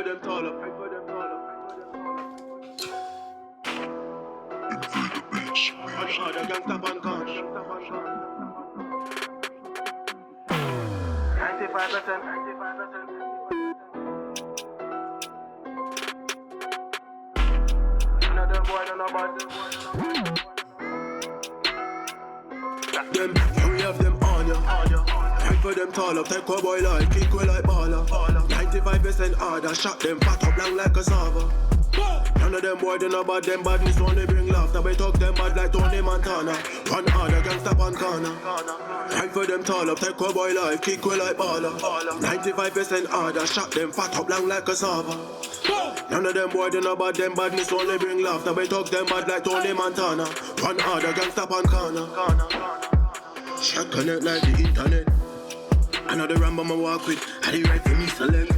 for them tall up. On the gangsta pan con. 95%. Another boy don't know about them. We have them on ya. Fight for them tall up, take cowboy like, kick way like baller. 95% harder, shot them fat up long like cassava. None of them boy don't know about them badness, only bring laughter. We talk them bad like Tony Montana. One harder, gangsta pan corner. Fight for them tall up, take cowboy like, kick way like baller. 95% harder, shot them fat up long like cassava. None of them boy don't know about them badness, only bring laughter. We talk them bad like Tony Montana. One harder, gangsta pan corner. Shot connect like the internet. Another rambo I walk with, I the right for me select.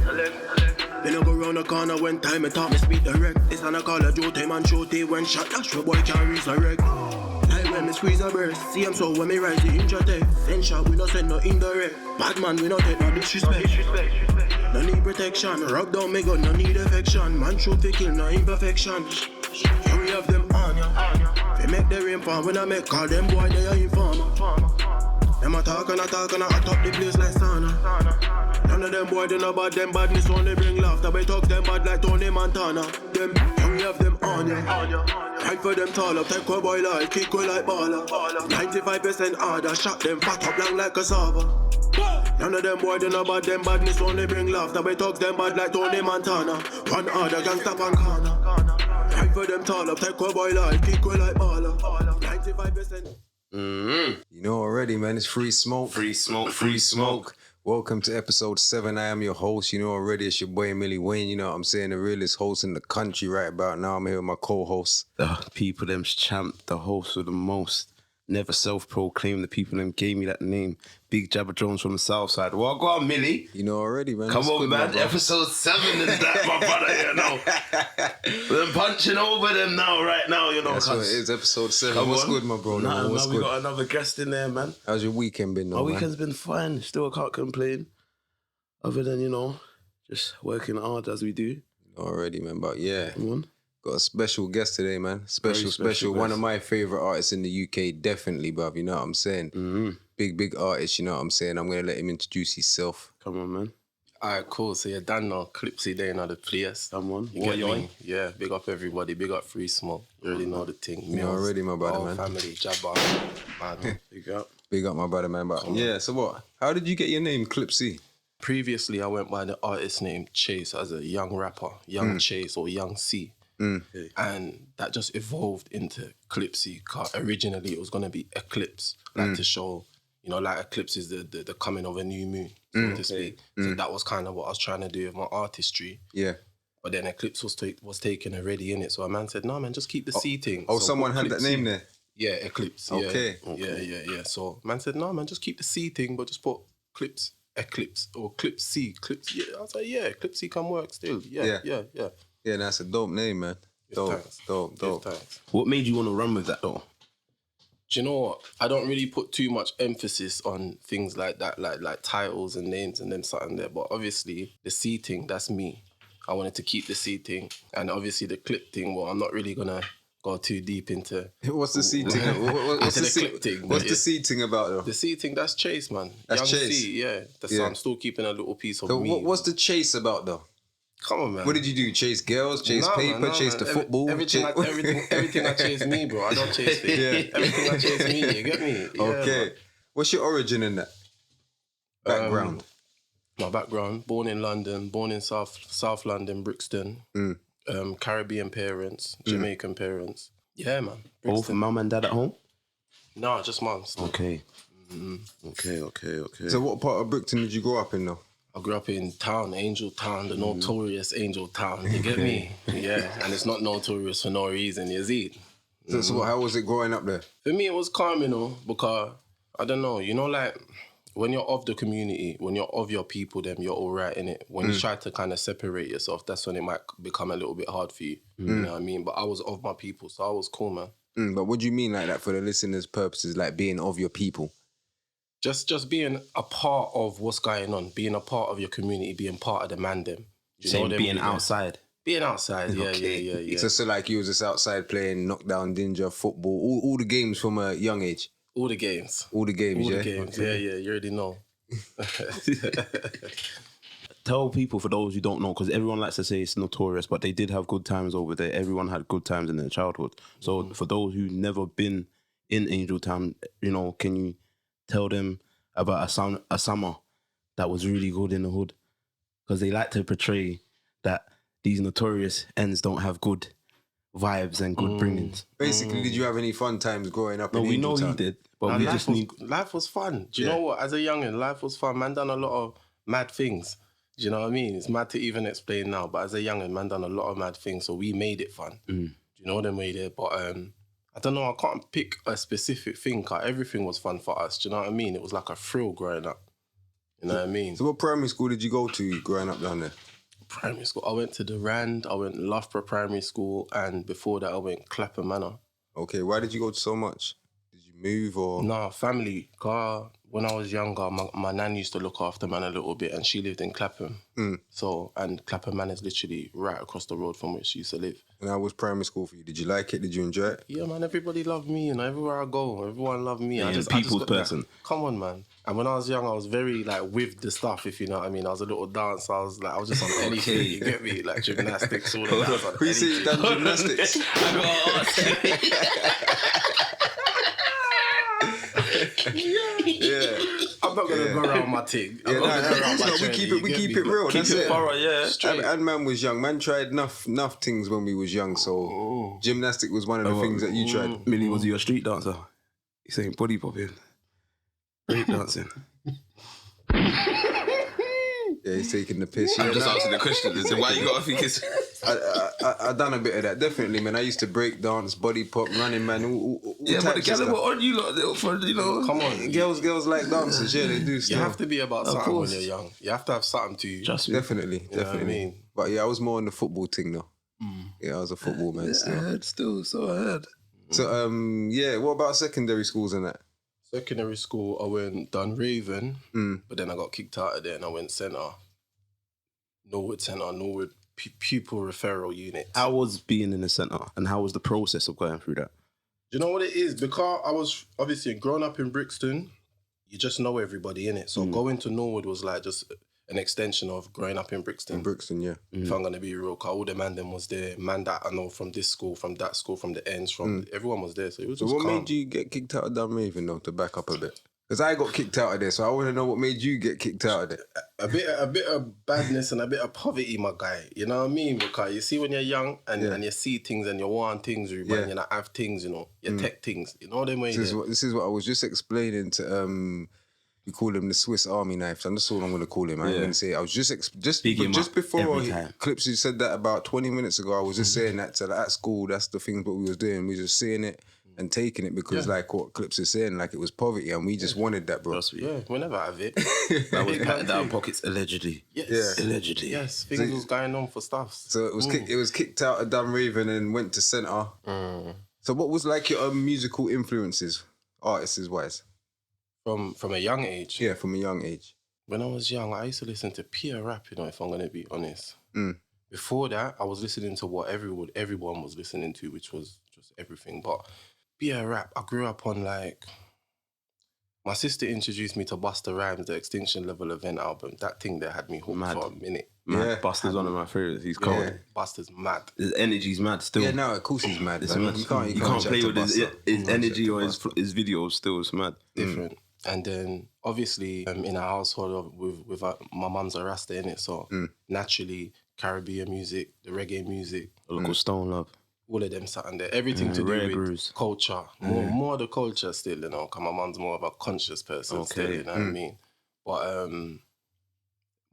Then I go round the corner when time I talk me speed direct. This and I call a Joe time and show day when shot dash your boy can't resurrect. Like when me squeeze a burst, see him so when me rise the intra-tech. Send shot we no send no indirect. Bad man we no take no disrespect. No need protection, rub down me gun, no need affection. Man shoot fi kill, no imperfection. Here we have them on ya. They make the rain fall when I make call them boy they are informer. Them a talk and I hot up the place like sauna. None of them boy don't know about them badness, only bring laughter. We talk them bad like Tony Montana. Them, here we have them on ya. Fight for them tall up, take cowboy like, kick way like baller. 95% harder, shot them fat up long like cassava. None of them boy don't know about them badness, only bring laughter. We talk them bad like Tony Montana. One harder, gangsta pan corner. Fight for them tall up, take cowboy like, kick way like baller. 95%. You know already, man. It's 3Smoke. 3Smoke. Welcome to episode 7. I am your host. You know already, it's your boy Millywayne. You know what I'm saying? The realest host in the country right about now. I'm here with my co-host. The people them's champ, the host with the most. Never self-proclaimed. The people them gave me that name. Big Jabba Jones from the south side. Well, go on, Millie. You know already, man. Come It's on, good, man. bro. Episode 7 is that, my brother, you know. We're punching over them now, right now, you know. That's what it is, episode 7. Come What's on. good, my bro? Nah, What's man, we good? got another guest in there, man. How's your weekend been, though, Our man? weekend's been fine. Still can't complain. Other than, you know, just working hard as we do. You know already, man. But yeah, Come on. got a special guest today, man. Special. special One guest. of my favourite artists in the UK, definitely, bruv. You know what I'm saying? Mm-hmm. Big artist, you know what I'm saying? I'm going to let him introduce himself. Come on, man. Alright, cool. So you're done now. ClipC day in the place. Come on. You get me? Yeah, big up everybody. Big up 3Smoke. You already know the thing. You know already, my brother, All man. family, Jabba. Man. Big up. Big up, my brother, man. But yeah, so what? How did you get your name, ClipC? Previously, I went by the artist name Chase as a young rapper. Young Chase or Young C. And that just evolved into ClipC. Originally, it was going to be Eclipse. Like to show, you know, like Eclipse is the coming of a new moon, so to speak. So that was kind of what I was trying to do with my artistry. Yeah. But then Eclipse was taken already in it. So a man said, no, man, just keep the C thing. Oh, So someone put had that ClipC. name there? Yeah, Eclipse. Yeah. Okay. Yeah. So man said, no, man, just keep the C thing, but just put Eclipse or ClipC. Yeah. I was like, yeah, ClipC can work still. Yeah. Yeah, that's a dope name, man. Dope. Thanks. What made you want to run with that, though? Do you know what? I don't really put too much emphasis on things like that, like titles and names and them something there. But obviously, the C thing, that's me. I wanted to keep the C thing. And obviously the clip thing, well, I'm not really going to go too deep into... What's the C thing? What's Into the the C clip thing, What's but the C thing about, though? The C thing, that's Chase, man. That's Young Chase? C, yeah. Yeah. I'm still keeping a little piece of So me. what's the chase about, though? Come on, man. What did you do? Chase girls? Chase Nah, paper? man, chase the football? Everything I chase me, bro. I don't chase things. Yeah. Everything I chase me, you get me? Yeah, Okay. man. What's your origin in that? Background? My background, born in London, born in South London, Brixton. Caribbean parents, Jamaican parents. Yeah, man. Both Brixton. mum and dad at home? No, just mum. still. Okay. Okay. So what part of Brixton did you grow up in, though? I grew up in town, Angel Town, the notorious Angel Town. You get me? Yeah, and it's not notorious for no reason, you see? So how was it growing up there? For me, it was calm, you know, because, I don't know, you know, like, when you're of the community, when you're of your people, then you're all right in it. When you try to kind of separate yourself, that's when it might become a little bit hard for you. You know what I mean? But I was of my people, so I was cool, man. But what do you mean like that for the listeners' purposes, like being of your people? Just being a part of what's going on, being a part of your community, being part of the man them. You Saying them being way outside. Being outside, yeah, Okay. yeah. So like you was just outside playing knockdown, ninja, football, all the games from a young age. All the games. All the games, All yeah? the games, Okay. yeah. You already know. Tell people, for those who don't know, because everyone likes to say it's notorious, but they did have good times over there. Everyone had good times in their childhood. So for those who've never been in Angel Town, you know, can you tell them about a summer that was really good in the hood? Because they like to portray that these notorious ends don't have good vibes and good bringings. Basically, did you have any fun times growing up No, in we Angel know Town? he did, but Now, we just need... life was fun. Do you know what? As a youngin', life was fun. Man done a lot of mad things. Do you know what I mean? It's mad to even explain now, but as a youngin', man done a lot of mad things, so we made it fun. Do you know what I mean? But I don't know, I can't pick a specific thing, 'cause everything was fun for us. Do you know what I mean? It was like a thrill growing up. You know what I mean? So what primary school did you go to growing up down there? Primary school, I went to the Rand, I went Loughborough Primary School, and before that I went Clapham Manor. Okay, why did you go to so much? Did you move or? Nah, family. Car. When I was younger, my nan used to look after man a little bit, and she lived in Clapham. So, and Clapham Man is literally right across the road from where she used to live. And how was primary school for you? Did you like it? Did you enjoy it? Yeah, man, everybody loved me, and everywhere I go, everyone loved me. Yeah, I just people's got person. That, come on, man. And when I was young, I was very like with the stuff, if you know what I mean. I was a little dancer. I was just on anything. You get me? Like gymnastics, all of that. I was on Who you say you done gymnastics? Yeah. I'm not gonna go around my thing. Yeah, we keep it real. That's it. Thorough, yeah. And man was young. Man tried enough things when we was young. So gymnastic was one of the things that you tried. Millie, was you a street dancer? He's saying body popping, break dancing. Yeah, he's taking the piss. I'm just asking the question. Is it why you got to think it's... I done a bit of that, definitely, man. I used to break dance, body pop, running, man. All Yeah, but the types of girls were stuff. on you lot, for, you know. Come on, Girls like dancers, yeah, they do. You Still. have to be about something course. when you're young. You have to have something to Trust me. Definitely. know what I mean? But yeah, I was more on the football thing though. Yeah, I was a football man I still. heard still, so I heard. So yeah, what about secondary schools and that? Secondary school, I went Dunraven, but then I got kicked out of there and I went centre. Norwood pupil referral unit. How was being in the centre and how was the process of going through that? Do you know what it is? Because I was obviously growing up in Brixton, you just know everybody in it. So going to Norwood was like just an extension of growing up in Brixton. In Brixton, yeah. If I'm gonna be real, cause all the man them was there. Man that I know from this school, from that school, from the ends, from everyone was there. So it was So just what calm. made you get kicked out of Dunraven though, to back up a bit? Because I got kicked out of there, so I want to know what made you get kicked out of there. A bit of badness and a bit of poverty, my guy. You know what I mean? Because you see when you're young and you see things and you want things, and you not have things, you know, you tech things. You know what I mean? This is what I was just explaining to we call him the Swiss Army knives, and that's all I'm going to call him. I ain't going to say it. I was just before ClipC said that about 20 minutes ago. I was just saying that to at school. That's the things what we was doing. We was just saying it and taking it because like what ClipC is saying, like it was poverty, and we just wanted that, bro. Yeah, we never have it. That was patting down pockets allegedly. Yes. Allegedly. Yes, things was going on for stuff. So it was kicked out of Dunraven and went to centre. So what was like your musical influences, artists wise? From a young age. Yeah, from a young age. When I was young, I used to listen to pure rap, you know, if I'm going to be honest. Before that, I was listening to what everyone was listening to, which was just everything. But pure rap, I grew up on like... My sister introduced me to Busta Rhymes, the Extinction Level Event album. That thing that had me hooked for a minute. Yeah, Buster's one of my favourites. He's cold. Yeah. Busta's mad. His energy's mad still. Yeah, no, of course he's mad. It's man. mad. You can't play chat with to his Busta. energy or Busta. his videos still. It's mad. Different. And then obviously in our household with my mum's a Rasta innit, so naturally Caribbean music, the reggae music, Local Stone Love. all of them something there. Everything to do rare with grooves. culture. More the culture still, you know, 'cause my mum's more of a conscious person still, you know what I mean? But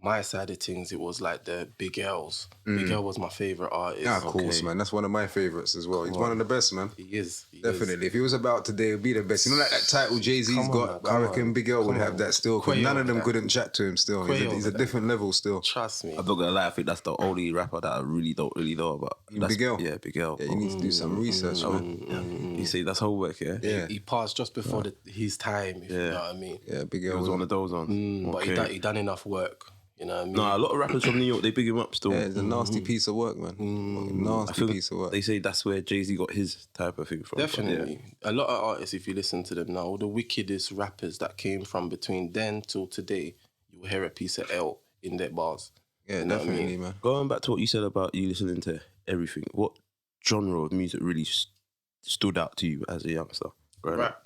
my side of things, it was like the Big L's. Big L was my favourite artist. Yeah, of course, man. That's one of my favourites as well. He's one of the best, man. He is. Definitely. If he was about today, it would be the best. You know, like that title Jay-Z's Come on, got, man, come I reckon on. Big L would Come have on. that still. 'Cause Quay none of over them that. couldn't chat to him still. Quay He's over a that. different level still. Trust me. I'm not gonna lie, I think that's the only rapper that I really don't know about. That's, Big L? Yeah, Big L. Yeah, you need to do some research, man. You see, that's homework, yeah? Yeah. He passed just before his time, if you know what I mean. Yeah, Big It L was one of those ones. But Okay. he done enough work. You know what I mean? No, a lot of rappers from New York, they big him up still. Yeah, it's a nasty piece of work, man. Nasty piece of work. They say that's where Jay-Z got his type of thing from. Definitely. A lot of artists, if you listen to them now, all the wickedest rappers that came from between then till today, you will hear a piece of L in their bars. Yeah, you know definitely, what I mean? man. Going back to what you said about you listening to everything, what genre of music really stood out to you as a youngster? Rap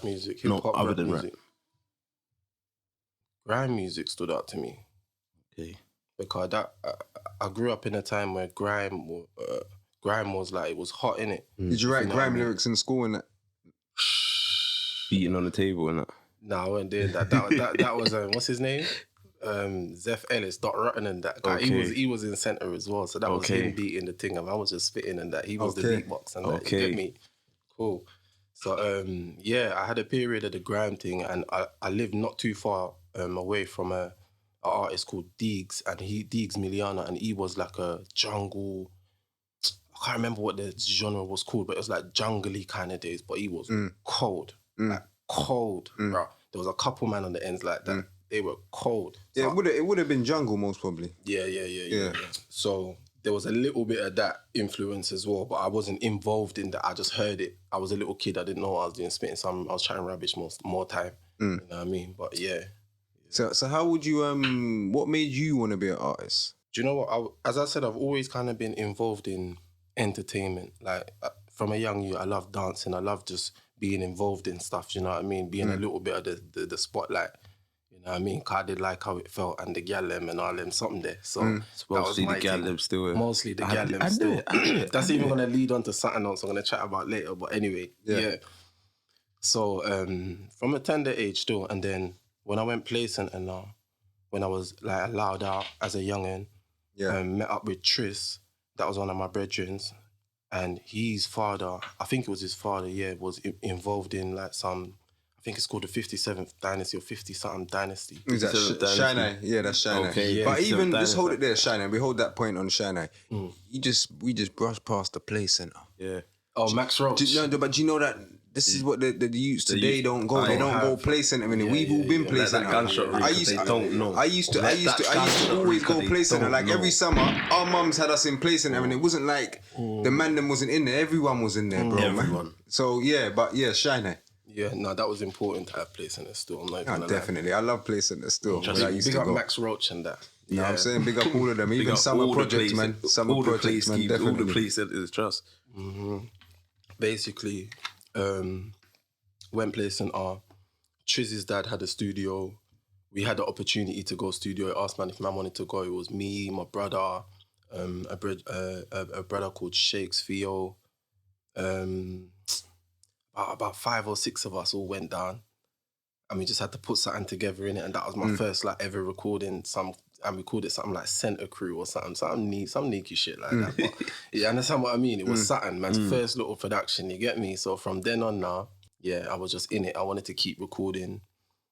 music, hip-hop, no, other rap than music. rap. Grime music stood out to me. Okay. Because I grew up in a time where grime was like, it was hot, innit? Did you write grime lyrics in school and that? Beating on the table and that? No, I wasn't doing that. That was, what's his name? Zeph Ellis, Dot Rotten and that guy. Okay. He was in centre as well. So that was him beating the thing and I was just spitting and that. He was the beatbox and that. You get me? Cool. So, yeah, I had a period of the grime thing and I lived not too far away from an artist called Deegs Miliana, and he was like a jungle, I can't remember what the genre was called, but it was like jungly kind of days, but he was cold, like cold, bro. There was a couple man on the ends like that. They were cold. Yeah, So it would have been jungle most probably. Yeah. So there was a little bit of that influence as well, but I wasn't involved in that. I just heard it. I was a little kid. I didn't know what I was doing, spitting some. I was trying rubbish more time. You know what I mean? But yeah. So how would you, what made you want to be an artist? Do you know what? As I said, I've always kind of been involved in entertainment. Like from a young youth, I love dancing. I love just being involved in stuff. You know what I mean? Being a little bit of the spotlight. You know what I mean? 'Cause I did like how it felt and the gallem and all them something there. So that was my the gallem still. Mostly the gallem still. That's even going to lead on to something else I'm going to chat about later. But anyway, yeah. So from a tender age still, and then when I went placing and when I was like allowed out as a youngin', met up with Tris, that was one of my brethrens, and his father, I think it was his father, was involved in like some, I think it's called the 57th dynasty or 50-something dynasty. Is that Shine? Yeah, that's Shine. Okay, yeah. But even, just hold it there, Shine. We hold that point on Shine. We just brushed past the play centre. Yeah. Oh, Max Roach. But do you know that this is what the youths today don't go. They don't go play centre. I mean, we've all been play centre. I used to always go play centre. Like every summer, our mums had us in play centre, and it wasn't like the man them wasn't in there. Everyone was in there, bro. Everyone. Man. So yeah, but yeah, Shine. Yeah, no, that was important to have play centre still. I'm not gonna definitely. I love play centre still. Big up Max Roach and that. You know what I'm saying? Big up all of them. Even Summer Projects, man. Summer Projects, man. Definitely. All the place centers, trust. Basically, went place and Triz's dad had a studio. We had the opportunity to go studio. I asked man if man wanted to go. It was me, my brother, a brother called Shakes Theo. About 5 or 6 of us all went down, and we just had to put something together in it. And that was my first like ever recording. And we called it something like Center Crew or something, some sneaky shit like that. But, you understand what I mean? It was something, man's first little production. You get me? So from then on now, I was just in it. I wanted to keep recording.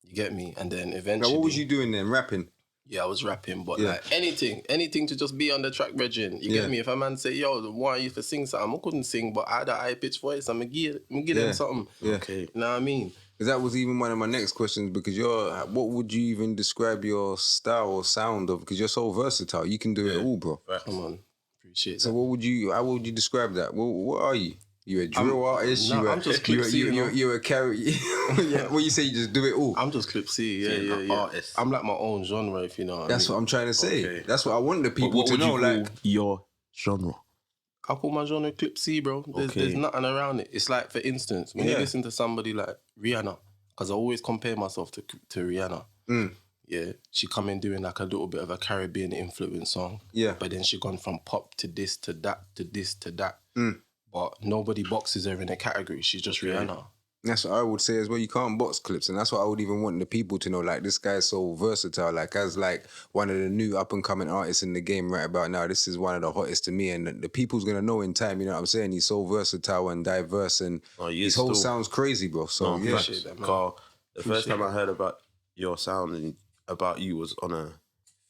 You get me? And then eventually, now, what was you doing then? Rapping? Yeah, I was rapping, but like anything to just be on the track, Regin. You get me? If a man say, yo, why you for sing something? I couldn't sing, but I had a high-pitched voice. I'm going to give them something. Yeah. Okay. You know what I mean? Because that was even one of my next questions, because what would you even describe your style or sound of? Because you're so versatile. You can do it all, bro. Right. Come on. Appreciate so that. how would you describe that? What are you? You a drill artist? I'm just ClipC. You're a carry. When you say you just do it all. I'm just ClipC. Yeah. Artist. I'm like my own genre, if you know what That's I mean. what I'm trying to say. Okay. That's what I want the people to know. Like your genre. I call my genre ClipC, bro. There's nothing around it. It's like, for instance, when you listen to somebody like Riana, because I always compare myself to Rihanna. Yeah, she come in doing like a little bit of a Caribbean influence song. Yeah. But then she gone from pop to this to that to this to that. But nobody boxes her in a category. She's just Rihanna. That's what I would say as well. You can't box Clips, and that's what I would even want the people to know. Like, this guy's so versatile. Like, as like one of the new up and coming artists in the game right about now, this is one of the hottest to me, and the people's gonna know in time. You know what I'm saying? He's so versatile and diverse, and his whole sound's crazy, bro. So yeah, that, Carl. The first time I heard about your sound and about you was on a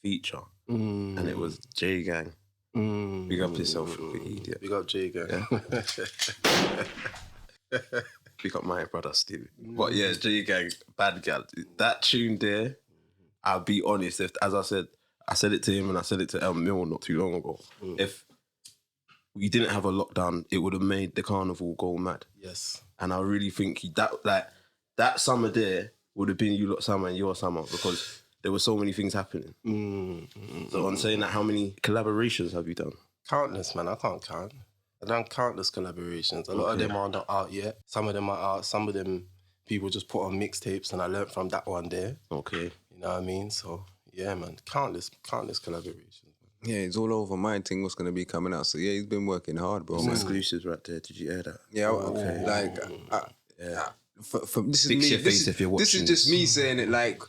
feature, and it was J Gang. Big up yourself, idiot. Big up J Gang. Big up my brother Steve. But yeah, J Gang, Bad Gal. That tune there, I'll be honest. If, as I said it to him and I said it to Mill not too long ago. If we didn't have a lockdown, it would have made the carnival go mad. Yes. And I really think that summer there would have been you lot summer and your summer because there were so many things happening. So I'm saying that, how many collaborations have you done? Countless, man. I can't count. I've done countless collaborations. A lot of them are not out yet. Some of them are out. Some of them people just put on mixtapes, and I learned from that one there. Okay. You know what I mean? So, yeah, man. Countless collaborations. Yeah, it's all over my thing what's going to be coming out. So, yeah, he's been working hard, bro. Some exclusives right there. Did you hear that? Yeah, okay. This is just me saying it like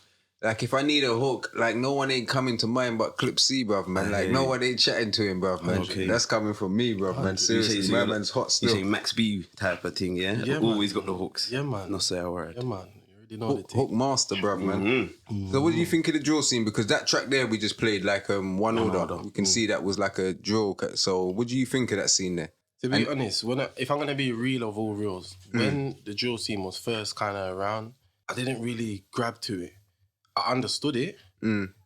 if I need a hook, like no one ain't coming to mind but ClipC, bruv, man. Like no one ain't chatting to him, bruv, man. Okay. That's coming from me, bruv, man. Seriously, my man's hot still. You say Max B type of thing, yeah? Yeah, always got the hooks. Yeah, man. Not say a word. Yeah, man. You already know the thing. Hook master, bruv, man. So what do you think of the drill scene? Because that track there we just played like one order. You can see that was like a drill. So what do you think of that scene there? To be honest, if I'm going to be real of all reals, when the drill scene was first kind of around, I didn't really grab to it. I understood it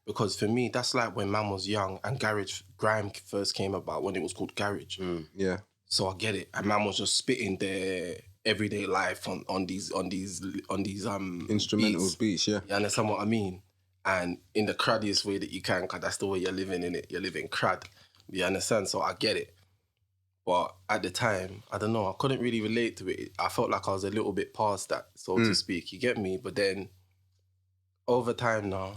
because for me, that's like when man was young and grime first came about when it was called garage. Yeah. So I get it. And man was just spitting their everyday life on these instrumental beats, yeah. You understand what I mean? And in the cruddiest way that you can, because that's the way you're living in it. You're living crud. You understand? So I get it. But at the time, I don't know, I couldn't really relate to it. I felt like I was a little bit past that, so to speak. You get me? But then, over time now,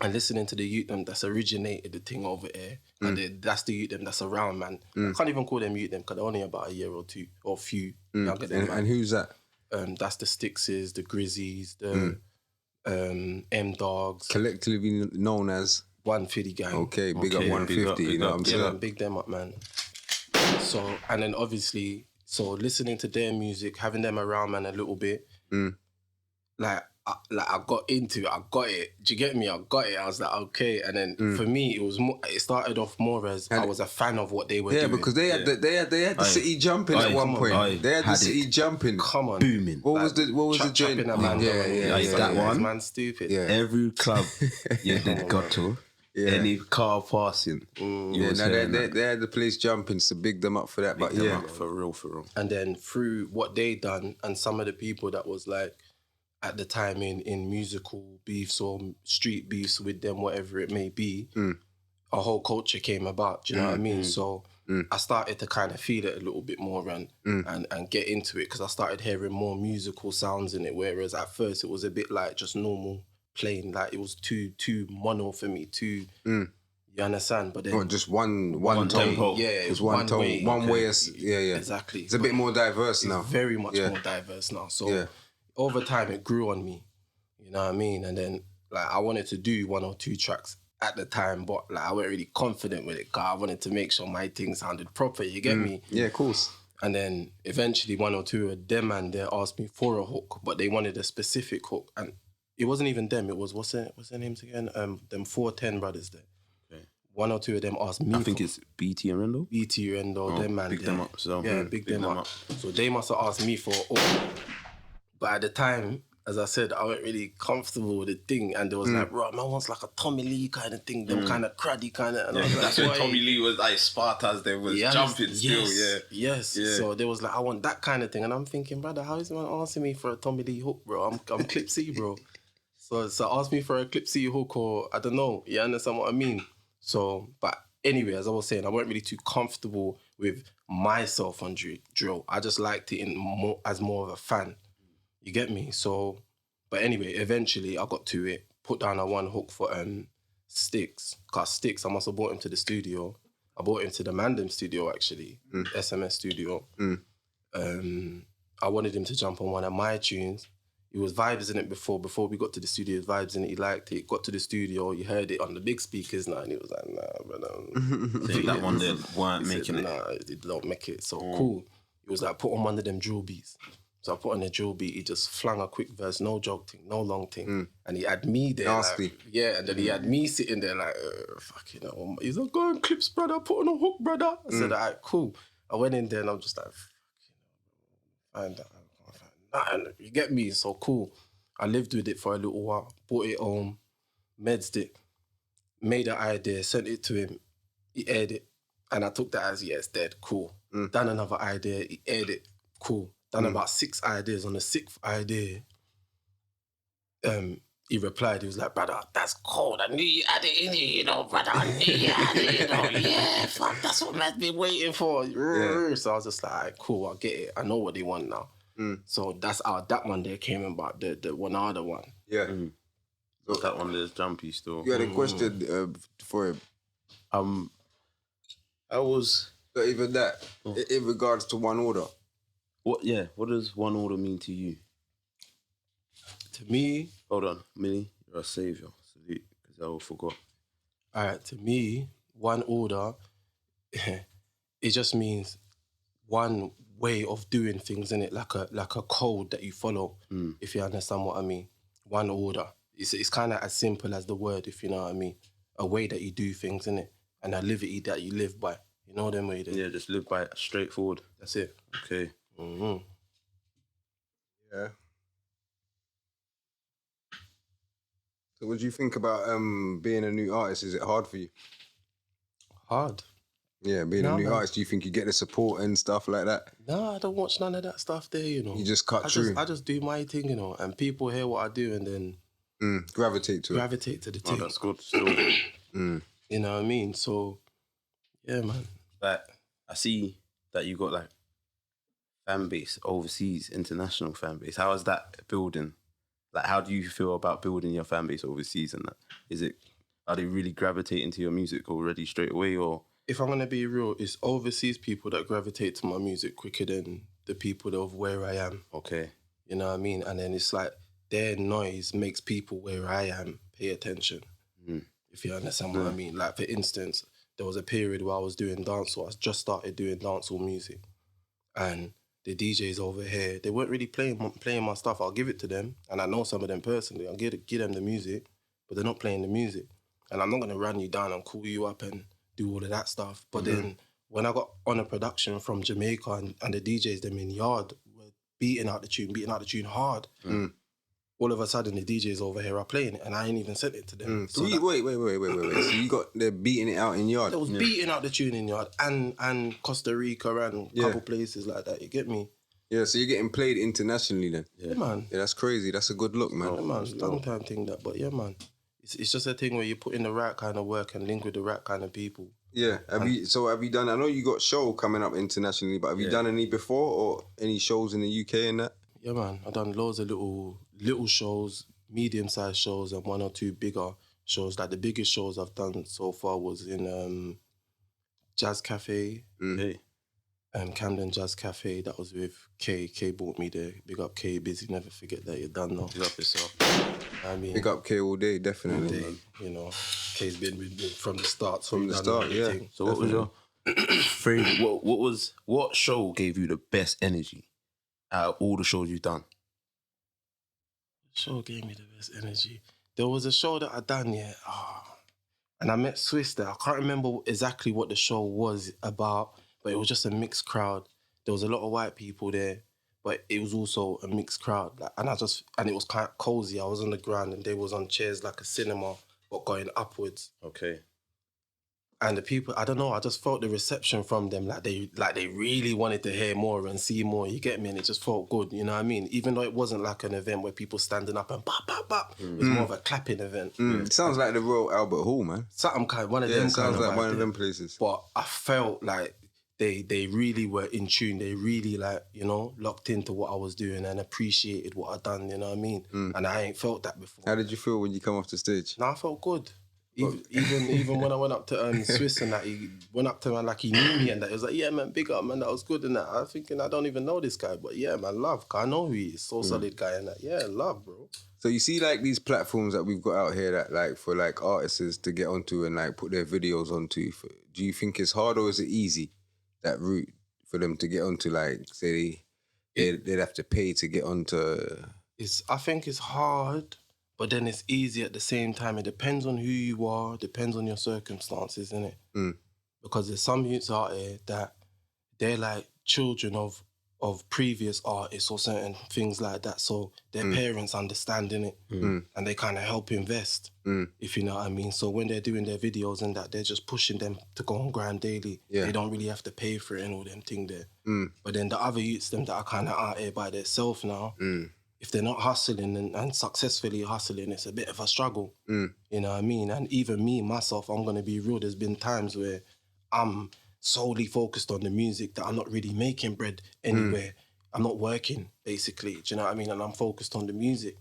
and listening to the youth them that's originated the thing over here, and that's the youth them that's around, man. I can't even call them youth them because they're only about a year or two, or few younger than and who's that? That's the Stixes, the Grizzies, the M-Dogs. Collectively known as? 150 Gang. Okay, big up 150, you know what I'm saying? Yeah, big them up, man. So, and then obviously, listening to their music, having them around, man, a little bit, I got into it. I got it. Do you get me? I got it. I was like, okay. And then for me, it started off more as I was a fan of what they were doing. Yeah, because they had the city jumping at one point. They had the city jumping. Come on. Booming. What was the joint? That one. Man, stupid. Yeah. Every club you did got to. Yeah. Any car passing. They had the place jumping, so big them up for that. Big them up, for real. And then through what they done and some of the people that was like at the time in musical beefs or street beefs with them, whatever it may be, a whole culture came about. Do you know what I mean? So I started to kind of feel it a little bit more and get into it because I started hearing more musical sounds in it. Whereas at first it was a bit like just normal playing, like it was too mono for me, too. You understand? But then just one tempo. Yeah, it was one tone, way. one way. Yeah, exactly. It's a bit more diverse now. It's very much more diverse now. So over time, it grew on me. You know what I mean? And then like I wanted to do 1 or 2 tracks at the time, but like I wasn't really confident with it because I wanted to make sure my thing sounded proper. You get me? Yeah, of course. And then eventually 1 or 2 of them and they asked me for a hook, but they wanted a specific hook. And it wasn't even them. It was, what's their names again? Them 410 brothers there. Okay. 1 or 2 of them asked me. I think it's BT and Rendo. BT, Rendo, them man. Big them up. So, big them up. So they must have asked me for a hook. But at the time, as I said, I wasn't really comfortable with the thing. And there was like, bro, man wants like a Tommy Lee kind of thing, them kind of cruddy kind of. Yeah, that's when Tommy Lee was like Spartas, they was jumping still, Yes. Yeah. So there was like, I want that kind of thing. And I'm thinking, brother, how is man asking me for a Tommy Lee hook, bro? I'm ClipC, bro. So ask me for a ClipC hook or I don't know. You understand what I mean? So, but anyway, as I was saying, I wasn't really too comfortable with myself on drill. I just liked it as more of a fan. You get me? So, but anyway, eventually I got to it, put down a 1 hook for Sticks. Cause Sticks, I must have brought him to the studio. I brought him to the Mandem studio actually, SMS studio. I wanted him to jump on one of my tunes. He was vibes in it before we got to the studio. He was vibes in it. He liked it. Got to the studio. He heard it on the big speakers now, and he was like, "Nah, but that one they weren't making it. Nah, it don't make it." So cool. He was like, "Put on one of them drill beats." So I put on the drill beat. He just flung a quick verse, no jog thing, no long thing, and he had me there. Nasty. Like, and then he had me sitting there like, fucking hell. He's like, "Go on, Clips, brother. Put on a hook, brother." I said, "All right, cool." I went in there and I'm just like, find that. You get me? So cool. I lived with it for a little while, brought it home, medsed it, made an idea, sent it to him. He aired it. And I took that as, yeah, it's dead, cool. Done another idea, he aired it, cool. Done about 6 ideas. On the 6th idea, he replied, he was like, brother, that's cold. I knew you had it in you, brother. I knew you had it, Yeah, fuck, that's what man's been waiting for. Yeah. So I was just like, all right, cool, I'll get it. I know what they want now. So that's how that one there came about, the one other one. Yeah. So that one there's Jumpy still. You had a question for him. I was... So even that, in regards to One Order. What does One Order mean to you? To me... Hold on, Millie, you're a saviour. Salute, because I forgot. All right, to me, One Order, it just means one way of doing things, innit? Like a code that you follow, if you understand what I mean. One Order. It's kind of as simple as the word, if you know what I mean. A way that you do things, innit? And a liberty that you live by. You know them way. Yeah, just live by it, straightforward. That's it. Okay. Yeah. So what do you think about being a new artist? Is it hard for you? Hard? Yeah, being a new artist, do you think you get the support and stuff like that? No, I don't watch none of that stuff there, You just cut through? I just do my thing, and people hear what I do and then... gravitate to the thing. Oh, that's good still. You know what I mean? So, yeah, man. Like, I see that you got like fan base overseas, international fan base. How is that building? Like, how do you feel about building your fan base overseas and that? Are they really gravitating to your music already straight away, or? If I'm gonna be real, it's overseas people that gravitate to my music quicker than the people of where I am. Okay. You know what I mean? And then it's like their noise makes people where I am pay attention. If you understand what I mean. Like, for instance, there was a period where I was doing dancehall. I just started doing dancehall music. And the DJs over here, they weren't really playing my stuff. I'll give it to them. And I know some of them personally. I'll give them the music, but they're not playing the music. And I'm not going to run you down and call you up and do all of that stuff. But then when I got on a production from Jamaica and the DJs, them in Yard, were beating out the tune hard. All of a sudden, the DJs over here are playing it, and I ain't even sent it to them. So wait. So they're beating it out in Yard? They was beating out the tune in Yard and Costa Rica and a couple places like that, you get me? Yeah, so you're getting played internationally then? Yeah, man. Yeah, that's crazy. That's a good look, man. Yeah, man. It's a long time thing that, but yeah, man. It's just a thing where you put in the right kind of work and link with the right kind of people. Yeah. Have you done, I know you got show coming up internationally, but have you done any before or any shows in the UK and that? Yeah, man. I've done loads of little shows, medium-sized shows, and 1 or 2 bigger shows. Like, the biggest shows I've done so far was in Jazz Cafe, Camden Jazz Cafe. That was with K. K brought me there. Big up K, busy, never forget that, you're done now. Big up yourself. I mean, big up K all day, definitely. All day, you know, K's been with me from the start. So from the start, yeah. So what was your favorite? What show gave you the best energy out of all the shows you've done? Show gave me the best energy. There was a show that I done, and I met Swiss there. I can't remember exactly what the show was about, but it was just a mixed crowd. There was a lot of white people there, but it was also a mixed crowd. Like, and it was kind of cozy. I was on the ground and they was on chairs like a cinema, but going upwards. Okay. And the people, I don't know, I just felt the reception from them, like they really wanted to hear more and see more, you get me? And it just felt good, you know what I mean? Even though it wasn't like an event where people standing up and bop, bop, bop. It was more of a clapping event. It sounds like the Royal Albert Hall, man. Something one of them sounds like one of them there. places. But I felt like they really were in tune. They really, like, you know, locked into what I was doing and appreciated what I done, you know what I mean? And I ain't felt that before. How did you feel when you come off the stage? No, I felt good. Even when I went up to Swiss and that, he went up to me like he knew me and that. He was like, yeah, man, big up, man, that was good and that. I was thinking, I don't even know this guy, but yeah, man, love, cause I know who he is, so solid guy and that. Yeah, love, bro. So you see like these platforms that we've got out here that like for like artists to get onto and like put their videos onto, do you think it's hard or is it easy, that route for them to get onto, like, say they'd have to pay to get onto? I think it's hard, but then it's easy at the same time. It depends on who you are, depends on your circumstances, innit? Because there's some youths out here that they're like children of of previous artists or certain things like that. So their parents understanding it and they kind of help invest, if you know what I mean. So when they're doing their videos and that, they're just pushing them to go on grind daily. Yeah. They don't really have to pay for it and all them thing there. But then the other youths, them that are kind of out here by themselves now, if they're not hustling and successfully hustling, it's a bit of a struggle. You know what I mean? And even me, myself, I'm going to be real, there's been times where I'm solely focused on the music that I'm not really making bread anywhere. I'm not working, basically. Do you know what I mean? And I'm focused on the music.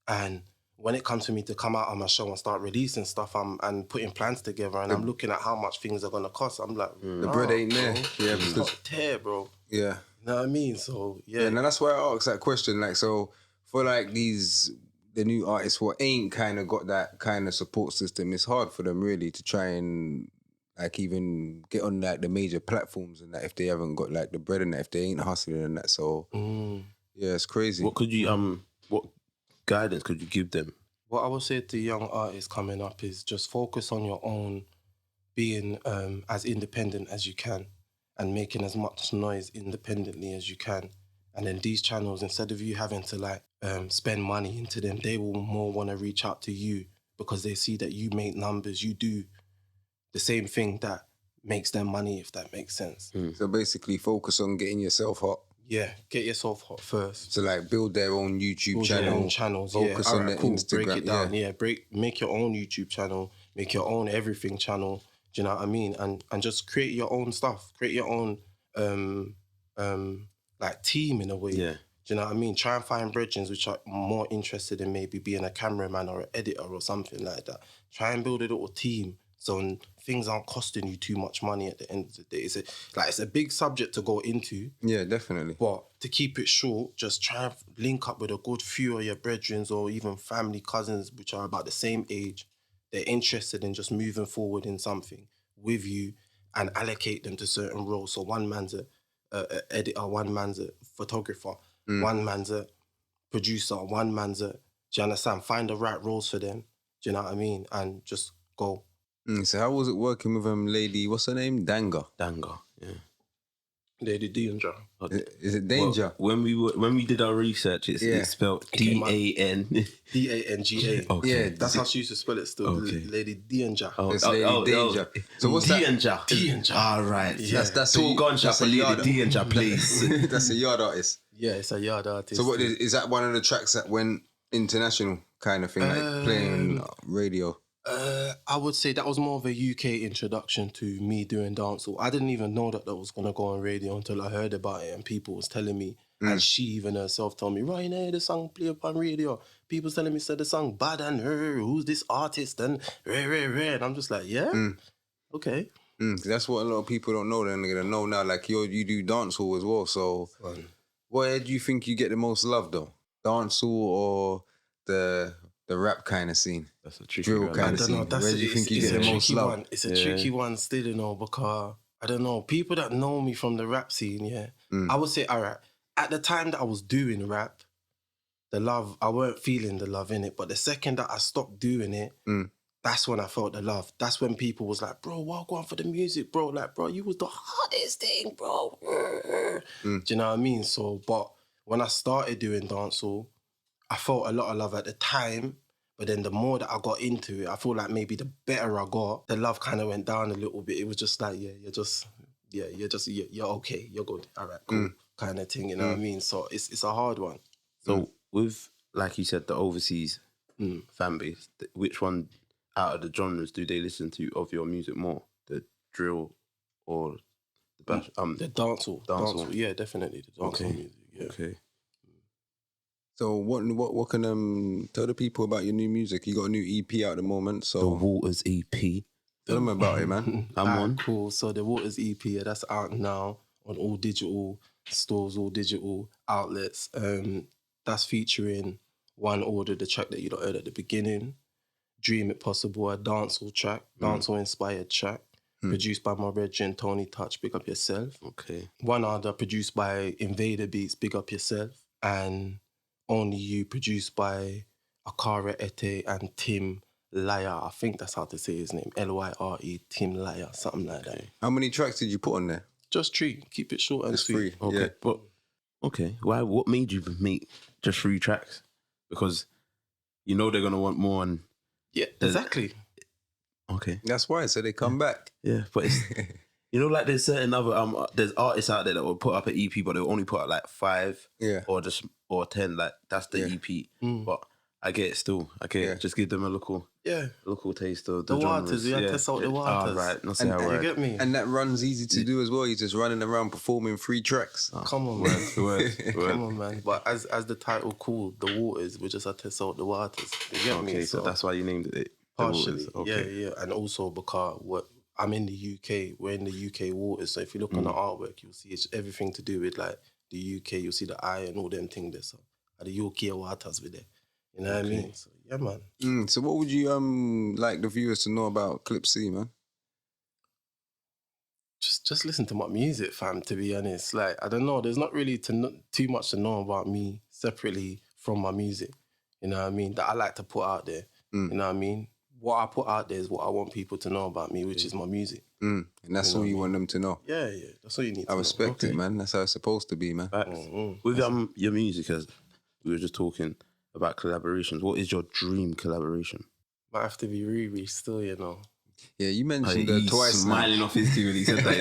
And when it comes to me to come out on my show and start releasing stuff and putting plans together and I'm looking at how much things are going to cost, I'm like, the bread ain't there. Yeah, it's not there, bro. Yeah. You know what I mean? So, yeah. And that's why I asked that question. Like, so for like the new artists who ain't kind of got that kind of support system, it's hard for them really to try and like even get on like the major platforms and that if they haven't got like the bread and that, if they ain't hustling and that. So yeah, it's crazy. What could you what guidance could you give them? What I would say to young artists coming up is just focus on your own, being as independent as you can and making as much noise independently as you can. And then these channels, instead of you having to like spend money into them, they will more want to reach out to you because they see that you make numbers, you do the same thing that makes them money, if that makes sense. So basically focus on getting yourself hot. Yeah, get yourself hot first. So like build their own YouTube channel. Their own channels, focus on their Instagram. Break it down, make your own YouTube channel, make your own everything channel. Do you know what I mean? And just create your own stuff. Create your own like team in a way. Yeah. Do you know what I mean? Try and find brethren which are more interested in maybe being a cameraman or an editor or something like that. Try and build a little team so things aren't costing you too much money at the end of the day. It's a big subject to go into. Yeah, definitely. But to keep it short, just try and link up with a good few of your brethren or even family, cousins, which are about the same age. They're interested in just moving forward in something with you and allocate them to certain roles. So one man's a editor, one man's a photographer, one man's a producer, one man's a... Do you understand? Find the right roles for them. Do you know what I mean? And just go. So how was it working with lady, what's her name? Danga, yeah. Lady Danger. Is it Danger? Well, when we did our research, it's spelled D-A-N. D-A-N-G-A. Okay. Yeah, That's how she used to spell it still. Okay. Lady Danger. It's Lady Danger. So what's that? Danger. Danger. All right. Yeah. That's Tall gunshot for Lady Danger, please. That's a yard artist. Yeah, it's a yard artist. So what is that one of the tracks that went international kind of thing, like playing radio? I would say that was more of a UK introduction to me doing dancehall. I didn't even know that was going to go on radio until I heard about it and people was telling me, and she even herself told me, Riana, the song play up on radio. People telling me, said the song bad and her, who's this artist and rare. And I'm just like, yeah, okay. That's what a lot of people don't know. They're gonna know now. Like you do dancehall as well. So where do you think you get the most love though? Dancehall or the rap kind of scene? That's a tricky drill one. kind of scene. Where do you think you get the most love? It's a tricky one still, you know, because I don't know. People that know me from the rap scene, I would say, all right, at the time that I was doing rap, the love, I weren't feeling the love in it. But the second that I stopped doing it, that's when I felt the love. That's when people was like, bro, walk on for the music, bro. Like, bro, you was the hardest thing, bro. Do you know what I mean? So, but when I started doing dancehall, I felt a lot of love at the time, but then the more that I got into it, I feel like maybe the better I got, the love kind of went down a little bit. It was just like, you're okay, you're good, all right, cool, kind of thing, you know what I mean? So it's a hard one. So with, like you said, the overseas fan base, which one out of the genres do they listen to of your music more? The drill or the bash? The dancehall. Yeah, definitely the dancehall music. Yeah. Okay. So what can tell the people about your new music? You got a new EP out at the moment. So The Waters EP. Tell them about it, man. I'm on. Cool. So the Waters EP, that's out now on all digital stores, all digital outlets. That's featuring One Order, the track that you heard at the beginning. Dream It Possible, a dancehall track, dancehall inspired track. Produced by my brethren, Tony Touch, Big Up Yourself. Okay. One Other, produced by Invader Beats, Big Up Yourself. And Only You, produced by Akara Ete and Tim Lyre. I think that's how to say his name. Lyre, Tim Lyre, something like that. How many tracks did you put on there? Just 3. Keep it short and It's sweet. free. Okay. Yeah. But Okay. Why? What made you make just 3 tracks? Because you know they're gonna want more. And Yeah, exactly. Okay. That's why. So they come back. Yeah, but it's you know, like there's certain other there's artists out there that will put up an EP, but they'll only put up like 5, or 10. Like that's the EP. But I get it still. I get it. Just give them a local taste of the waters. You have to salt the waters. Right. Not say you get me. And that run's easy to do as well. You're just running around performing 3 tracks. Come on, man. Come on, man. But as the title called, the waters, we just have to salt the waters. You get me? So that's why you named it. Partially. Yeah. And also because I'm in the UK. We're in the UK waters. So if you look on the artwork, you'll see it's everything to do with like the UK. You'll see the eye and all them things there. So the UK waters with it. You know what I mean? So yeah, man. So what would you like the viewers to know about ClipC, man? Just listen to my music, fam. To be honest, like I don't know. There's not really too much to know about me separately from my music. You know what I mean? That I like to put out there. You know what I mean? What I put out there is what I want people to know about me, which is my music. And that's all you want them to know. Yeah. That's all you need to know. I respect it, man. That's how it's supposed to be, man. With your music, as we were just talking about collaborations, what is your dream collaboration? Might have to be Riri still, you know. Yeah, you mentioned twice. Smiling off his teeth when he said that.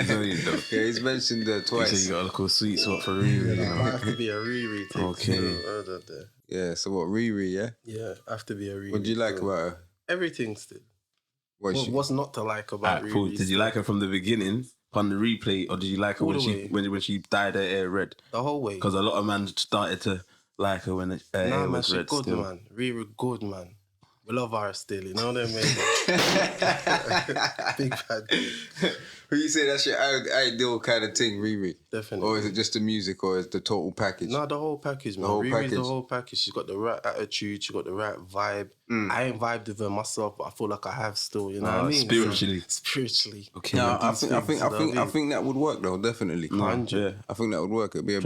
Yeah, he's mentioned twice. He said you got a little sweet spot for Riri. You know? Might have to be a Riri thing. Okay. Yeah, so what, Riri, yeah? Yeah, have to be a Riri. What do you like about her? Everything still. What's not to like about Riri? Cool. Did you like her from the beginning on the replay, or did you like her when she dyed her hair red? The whole way. Because a lot of men started to like her when her hair was red. Good, still. Man. Riri good, man. We love her still, you know what I mean? Big bad. Who you say that's your ideal kind of thing, Riri? Definitely. Or is it just the music, or is it the total package? No, the whole package, man. Riri's the whole package. She's got the right attitude. She's got the right vibe. I ain't vibed with her myself, but I feel like I have still. You know what I mean? Spiritually. Okay. No, I think that would work though. Definitely. Yeah. I think that would work. It'd be a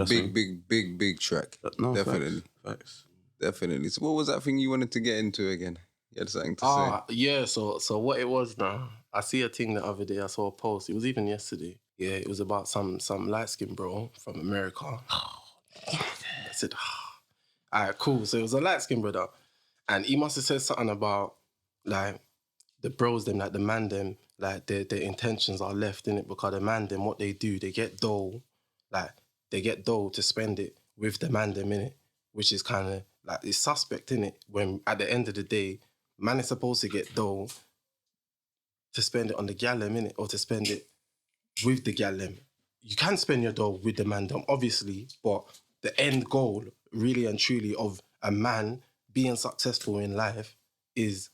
big track. No, definitely. Facts. Definitely. So what was that thing you wanted to get into again? You had something to say. Yeah. So what it was now, I see a thing the other day, I saw a post, it was even yesterday. Yeah, it was about some light-skinned bro from America. I said, all right, cool. So it was a light-skinned brother. And he must have said something about, like, the bros them, like the man them, like their intentions are left in it because the man them, what they do, they get dough to spend it with the man them in it, which is kind of, like, it's suspect, innit? When at the end of the day, man is supposed to get dough to spend it on the gallem, innit? Or to spend it with the gallem. You can spend your dough with the man, obviously, but the end goal, really and truly, of a man being successful in life is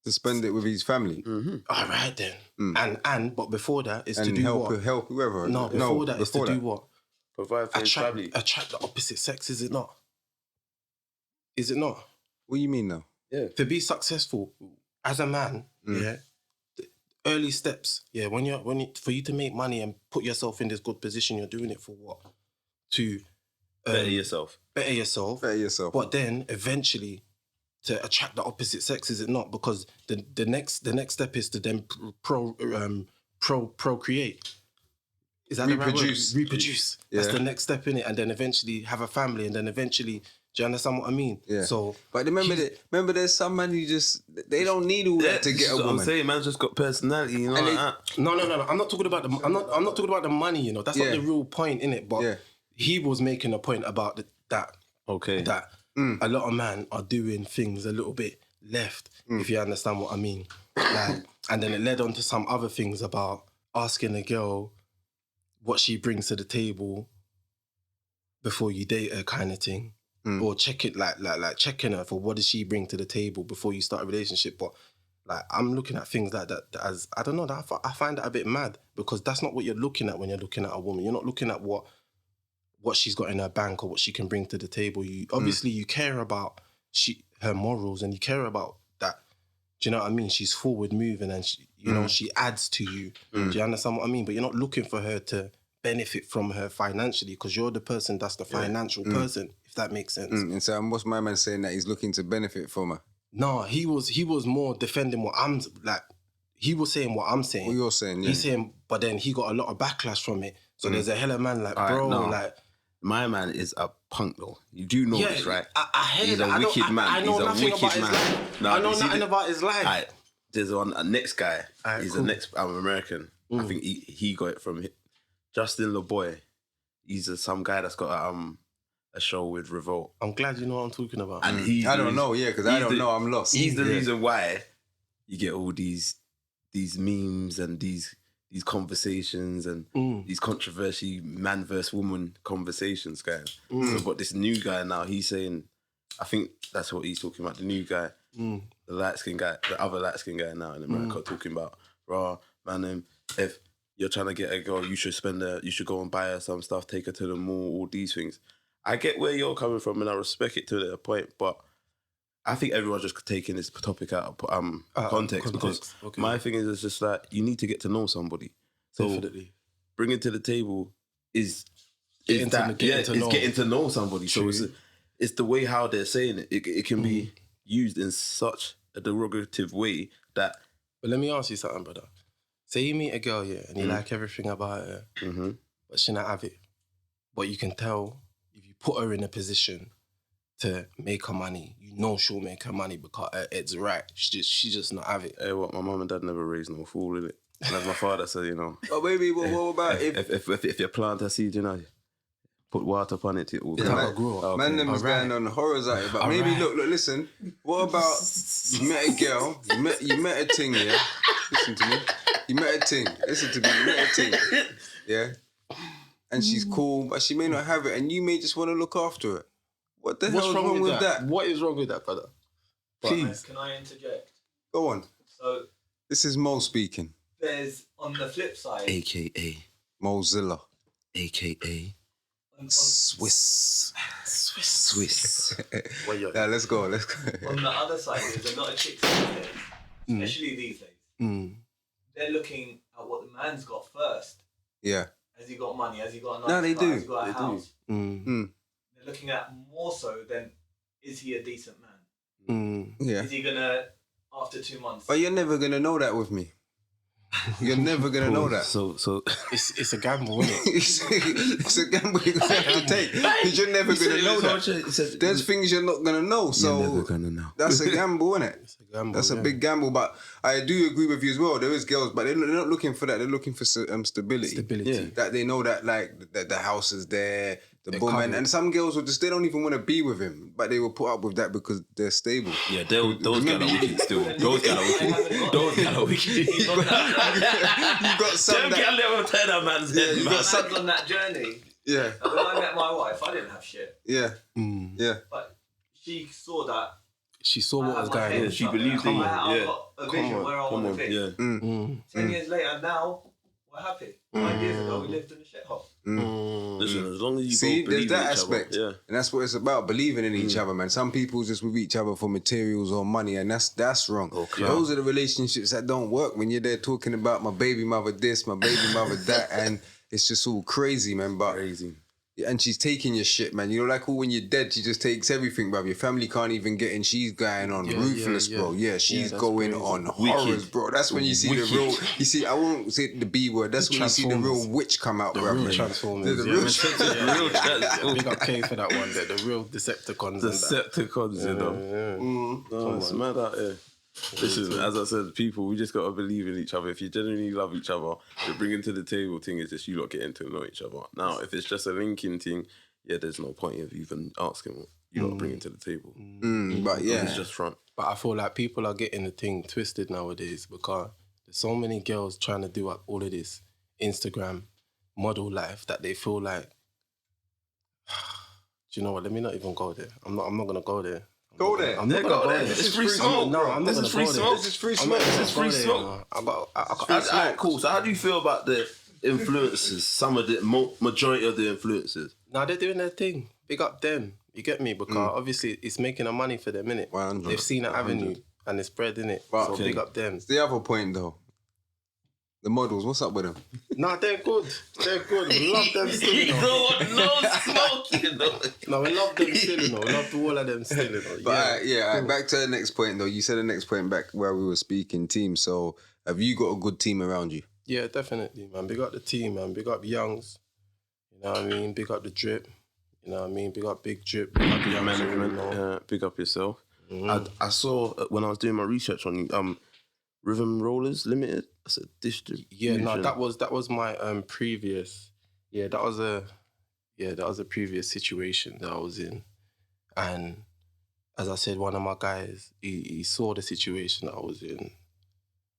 to spend it with his family. All right then. But before that is to do help, what? Help whoever. Before that is to do what? Provide for his family. Attract the opposite sex, is it not? Is it not? What do you mean now? Yeah. To be successful as a man, the early steps, for you to make money and put yourself in this good position, you're doing it for what? To better yourself. Better yourself. But then eventually to attract the opposite sex, is it not? Because the next step is to then procreate. Is that reproduce? The right word? Reproduce. Yeah. That's the next step in it, and then eventually have a family, and then eventually. Do you understand what I mean? Yeah. So, but remember, there's some men who they don't need all that to get a woman. I'm saying, man's just got personality, you know. Like that. No. I'm not talking about I'm not talking about the money, you know. That's not the real point in it. But he was making a point about that. Okay. That a lot of men are doing things a little bit left, if you understand what I mean. Like, and then it led on to some other things about asking a girl what she brings to the table before you date her, kind of thing. Or check it like checking her for what does she bring to the table before you start a relationship. But like I'm looking at things like that as I don't know, I find that a bit mad, because that's not what you're looking at when you're looking at a woman. You're not looking at what she's got in her bank or what she can bring to the table. You obviously you care about her morals, and you care about that. Do you know what I mean? She's forward moving, and she adds to you. Do you understand what I mean? But you're not looking for her to benefit from her financially, because you're the person that's the financial person, if that makes sense. And so what's my man saying, that he's looking to benefit from her? No, he was more defending what I'm like. He was saying what I'm saying. What you're saying, yeah. He's saying, but then he got a lot of backlash from it. So there's a hella man like, bro, like My man is a punk though. You do know this, right? I hear He's that. a wicked man. I know He's a nothing wicked about his man. life. No, I know you see nothing about his life. Alright, there's a next guy. Alright, He's cool. the next. I'm American. I think he got it from Justin LeBoy. He's some guy that's got a show with Revolt. I'm glad you know what I'm talking about. And I don't know, because I don't know. I'm lost. He's the reason why you get all these memes and these conversations and these controversy man versus woman conversations, guys. So, but this new guy now, he's saying, I think that's what he's talking about. The new guy, the light skin guy, the other light skin guy now in America, talking about, man, if you're trying to get a girl, you should go and buy her some stuff, take her to the mall, all these things. I get where you're coming from and I respect it to a point, but I think everyone's just taking this topic out of context because my thing is it's just like you need to get to know somebody. So Definitely. Bringing to the table is Getting to know somebody. True. So it's the way how they're saying it. It can be used in such a derogative way that. But let me ask you something, brother. Say you meet a girl, and you like everything about her, but she not have it. But you can tell if you put her in a position to make her money, you know she'll make her money because it's right. She just not have it. Hey, what? My mum and dad never raised no fool, innit? And as my father said, Oh, baby, what about if you plant a seed, put water upon it, it will grow. That'll grow. Okay. Man, them was going on horrors out here, but maybe look, listen. What about you met a girl, you met a ting, yeah? Listen to me. You met a ting. Listen to me. You met a ting, yeah? And she's cool, but she may not have it, and you may just want to look after her. What the hell is wrong with that? What is wrong with that, brother? Please. Can I interject? Go on. So This is Mo speaking. there's on the flip side, AKA Mozilla. on Swiss. Yeah, let's go. on the other side, there's a lot of chicks these days, especially these days. They're looking at what the man's got first. Yeah. Has he got money? Has he got a No, they nice car? do. Has he got a They do. house? Mm. They're looking at more so than is he a decent man? Yeah. Is he gonna after 2 months? But you're never going to know that with me. You're never going to know that. So it's a gamble, isn't it? It's a gamble you're going to have to take. Because you're never going to know that. There's things you're not going to know. So you're never gonna know. That's a gamble, isn't it? It's a gamble. That's a big gamble. But I do agree with you as well. There is girls, but they're not looking for that. They're looking for stability. Stability. That they know that that the house is there, the They're boom, covered. and some girls will just, they don't even want to be with him, but they will put up with that because they're stable. Yeah, those guys are wicked still. Those guys are wicked. You got some Them that, guys never turn that man's head, you man. got some, Man's on that journey. yeah, When I met my wife, I didn't have shit, yeah, yeah. but she saw that. She saw I what had was my going head on. she somewhere. believed in you, I've yeah. got a vision where I want to be. Yeah. 10 years later, now we're happy. 5 years ago, we lived in a shithole. Listen, as long as you See, both there's believe that in each aspect, other, and that's what it's about, believing in each other, man. Some people just with each other for materials or money, and that's wrong. Okay. Those are the relationships that don't work when you're there talking about my baby mother this, my baby mother that, and it's just all crazy, man. But Crazy. and she's taking your shit, man. You know, like when you're dead, she just takes everything, bro. Your family can't even get in. She's going on ruthless, bro. Yeah, she's that's going crazy. on horrors, bro. That's when you see the real. You see, I won't say the B word. That's when you see the real witch come out, bro. real Transformers. The real Big up K for that one there. The real Decepticons. Decepticons, you know. No, it's mad out here. Listen, as I said, people, we just got to believe in each other. If you genuinely love each other, the bringing to the table thing is just you lot getting to know each other. Now, if it's just a linking thing, yeah, there's no point of even asking what you lot bringing to the table. But yeah, It's just front. But I feel like people are getting the thing twisted nowadays because there's so many girls trying to do up all of this Instagram model life that they feel like, do you know what? Let me not even go there. I'm not gonna go there. Go there. I'm not gonna go there. This is free smoke. No, I'm not gonna go there. This is free smoke. This is free smoke. I got Alright, cool. So how do you feel about the influencers? Some of the majority of the influencers. Now they're doing their thing. Big up them. You get me? Because obviously it's making a money for them, innit? 100. They've seen an avenue and it's spread, innit? So big up them. the other point though, the models. What's up with them? Nah, they're good. They're good. We love them still, you know. No smoke, you know. No, we love them still, you know. We love all of them still, you know. But back to the next point though. You said the next point back where we were speaking team. So have you got a good team around you? Yeah, definitely, man. Big up the team, man. Big up Youngs. You know what I mean? Big up the drip. You know what I mean? Big up Big Drip, big up Young management, big up yourself. I saw when I was doing my research on you, Rhythm Rollers Limited. That's a distribution. Yeah, no, that was my previous. Yeah, that was a previous situation that I was in, and as I said, one of my guys, he saw the situation that I was in,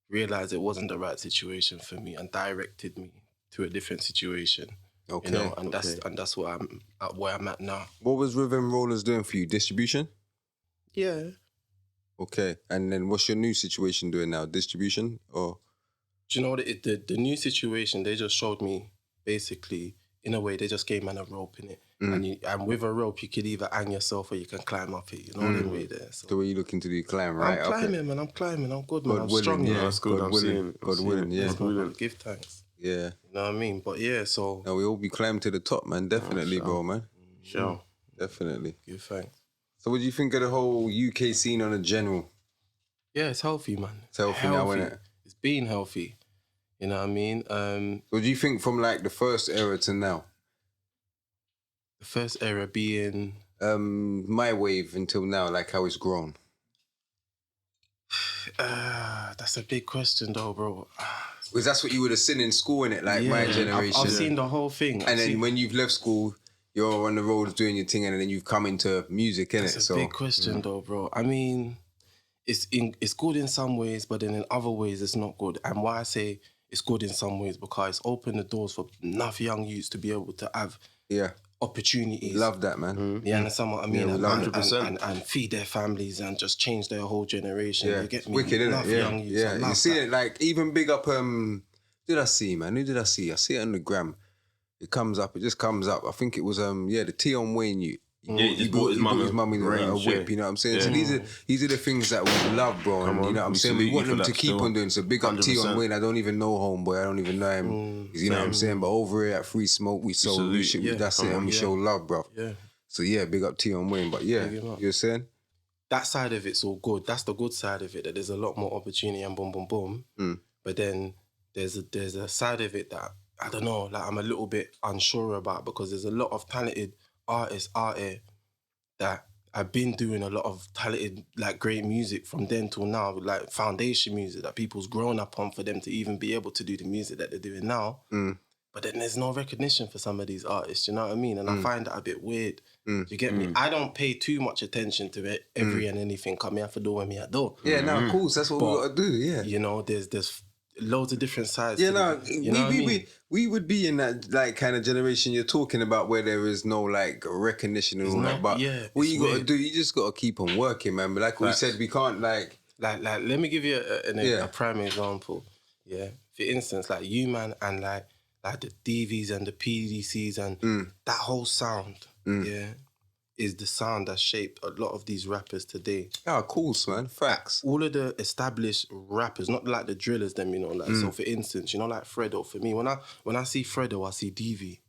realized it wasn't the right situation for me, and directed me to a different situation. Okay, you know, and that's where I'm at now. What was Rhythm Rollers doing for you? Distribution? Yeah. Okay, and then what's your new situation doing now? Distribution or? Do you know what the new situation? They just showed me basically, in a way, they just gave man a rope in it, and with a rope you could either hang yourself or you can climb up it. You know what I mean? There. So the way you're looking to do climb, right? I'm climbing, man. I'm climbing. I'm good, man. I'm strong. Yeah, that's good. God willing, yeah. Give thanks. Yeah. You know what I mean? But yeah, so no, we all be climbing to the top, man. Definitely, bro, man. Sure. Definitely. give thanks. So what do you think of the whole UK scene on a general? Yeah, it's healthy, man. It's healthy now, innit? It's been healthy. You know what I mean? What do you think from like the first era to now? The first era being my wave until now, like how it's grown. that's a big question though, bro. Because that's what you would have seen in school, innit? Like my generation. I've seen the whole thing. And then when you've left school, you're on the roads doing your thing, and then you've come into music, innit? That's a big question though, bro. I mean, it's good in some ways, but then in other ways it's not good. And why I say it's good in some ways, because it's opened the doors for enough young youths to be able to have opportunities. Love that, man. You understand what I mean? Yeah, 100%. And feed their families and just change their whole generation. Yeah, You get me? wicked, Enough innit? young youths. I Yeah, love you see that. it, like, even big up, who did I see, man? Who did I see? I see it on the gram. It just comes up. I think it was, the Tion Wayne youth. He bought his mum a whip, you know what I'm saying? Yeah. So these are the things that we love, bro. And you know what I'm saying? We want them to keep on doing. So big up 100%. Tion Wayne. I don't even know homeboy. I don't even know him. You know what I'm saying? But over here at 3Smoke, we salute. that's it, and we show love, bro. Yeah. So yeah, big up Tion Wayne. But yeah, Big him up. you're saying? That side of it's all good. That's the good side of it, that there's a lot more opportunity and boom, boom, boom. But then there's a side of it that, I don't know, like I'm a little bit unsure about, because there's a lot of talented artists out here that have been doing a lot of talented, like great music from then till now, like foundation music that people's grown up on for them to even be able to do the music that they're doing now. But then there's no recognition for some of these artists, you know what I mean? And I find that a bit weird. Do you get me? I don't pay too much attention to it, every and anything. Come here for do when me I do. Yeah, no, of course, that's what we got to do, yeah. You know, there's loads of different sides. Yeah, to no, it, you know what I mean? we would be in that like kind of generation you're talking about, where there is no like recognition and all that. But what you got to do, you just got to keep on working, man. But like we said, we can't like let me give you a prime example. Yeah, for instance, like you man, and like the DVs and the PDCs and that whole sound, is the sound that shaped a lot of these rappers today. Yeah, of course, man. Facts. All of the established rappers, not like the drillers, them, you know, like so. For instance, you know, like Fredo. For me, when I see Fredo, I see DV.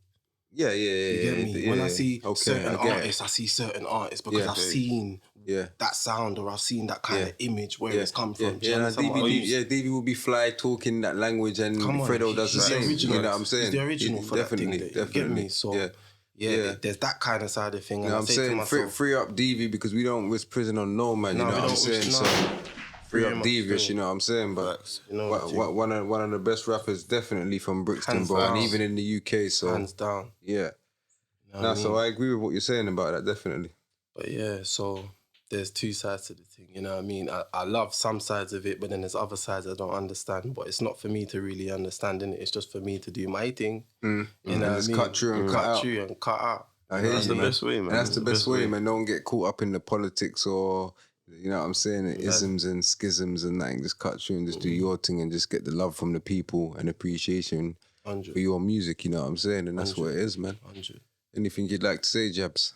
Yeah. You get me? When I see certain artists, I see certain artists because I've seen that sound, or I've seen that kind of image where it's come from. DV will be fly talking that language, and Fredo does the same. You know what I'm saying? He's the original for definitely, that thing. You get me? So there's that kind of side of thing. You know what I'm saying? Free up DV, because we don't risk prison on no man. You know what I'm saying? So free up DV, you know what I'm saying? But one of the best rappers, definitely from Brixton, bro, and even in the UK. So hands down. Yeah. So I agree with what you're saying about that, definitely. But yeah, so there's two sides to the thing, you know what I mean? I love some sides of it, but then there's other sides I don't understand. But it's not for me to really understand, innit? It's just for me to do my thing. You know what I mean? Cut through and cut out. I hear that's the best way, man. That's the best way, man. Don't get caught up in the politics or, you know what I'm saying, the isms and schisms and that. And just cut through and just do your thing and just get the love from the people and appreciation for your music, you know what I'm saying? And that's what it is, man. 100. Anything you'd like to say, Jabs?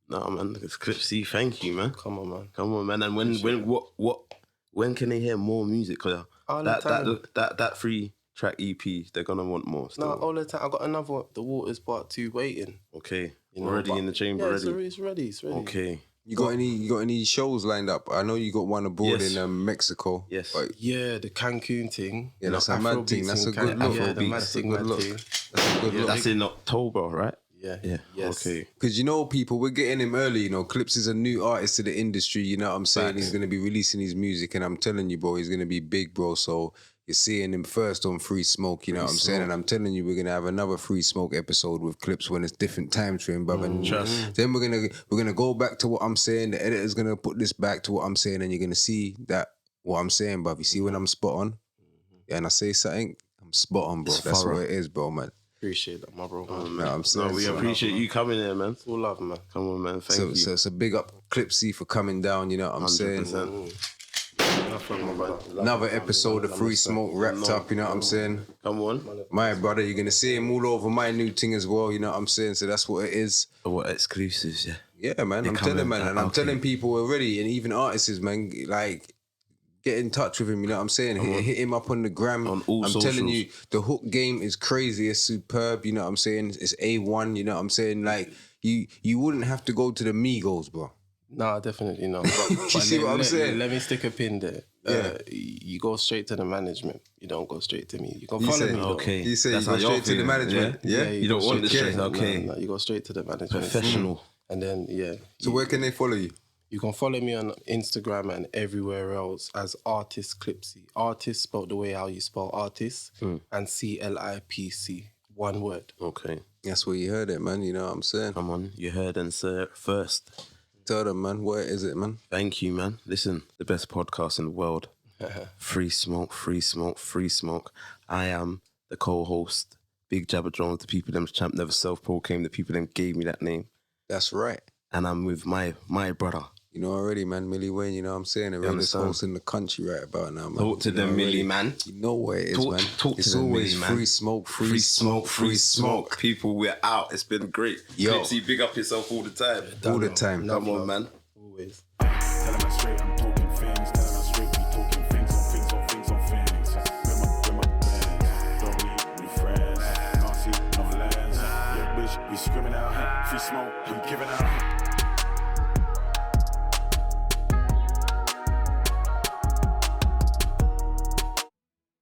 No, man, it's ClipC. Thank you, man. Come on, man. Come on, man. And when can they hear more music? Cause that 3-track EP, they're gonna want more. Still. No, all the time. I got another one, The Waters Part 2 waiting. Okay, you know, already in the chamber. Yeah, it's ready. Okay. You got any shows lined up? I know you got one abroad in Mexico. Yes. Yeah, the Cancun thing. Yeah, that's a mad thing. That's a good look. Yeah, the mad thing. That's a good look. That's in October, right? Yeah. Yes. Okay. Because you know, people, we're getting him early. You know, ClipC is a new artist to the industry. You know what I'm saying? He's gonna be releasing his music, and I'm telling you, bro, he's gonna be big, bro. So you're seeing him first on 3Smoke. You know what I'm saying? And I'm telling you, we're gonna have another 3Smoke episode with ClipC when it's different time frame, brother. And then we're gonna go back to what I'm saying. The editor's gonna put this back to what I'm saying, and you're gonna see that what I'm saying, bruv. You see when I'm spot on? Yeah, and I say something, I'm spot on, bro. That's what it is, bro, man. Appreciate that, my bro. Man, I'm saying, We appreciate you coming here, man. All love, man. Come on, man. Thank you. So it's a big up ClipC for coming down, you know what I'm saying? 100%. Another episode of 3Smoke wrapped up, you know what I'm saying? Come on. My brother, you're gonna see him all over my new thing as well, you know what I'm saying? So that's what it is. What exclusives, yeah. Yeah, man, I'm telling, man. And I'm telling people already, and even artists, man, like, get in touch with him, you know what I'm saying? Hit him up on the gram. On all socials. Telling you, the hook game is crazy, it's superb, you know what I'm saying? It's A1, you know what I'm saying? Like, you wouldn't have to go to the Migos, bro. Nah, definitely not. You see what I'm saying? Let me stick a pin there. You go straight to the management. You don't go straight to me. You can follow me, though. Okay. You say That's you how go you're straight to the feeling, management. Yeah? You don't want the straight. Okay. No, you go straight to the management. Professional. And then, So where can they follow you? You can follow me on Instagram and everywhere else as Artist ClipC. Artist spelled the way how you spell artist, and ClipC. One word. Okay. That's where you heard it, man. You know what I'm saying? Come on. You heard and said first. Tell them, man. Where is it, man? Thank you, man. Listen, the best podcast in the world. 3Smoke, 3Smoke, 3Smoke. I am the co-host, Big Jabba Jonez, the people them champ never self-proclaimed, the people them gave me that name. That's right. And I'm with my brother. You know already, man, Millywayne, you know what I'm saying? The realest host in the country right about now, man. Talk to them, Millie, man. You know what it is, man. Talk it's to them, always Millie, man. 3Smoke, Free smoke, free smoke. People, we're out. It's been great. Yo. ClipC, big up yourself all the time. All the time. Come on, man. Always. Tell them I'm straight, I'm talking things. Tell them I'm straight, we talking things on things on things on things. With my bands, don't need me friends. Can't see no lens. Yeah, bitch, we screaming out. 3Smoke, we giving out.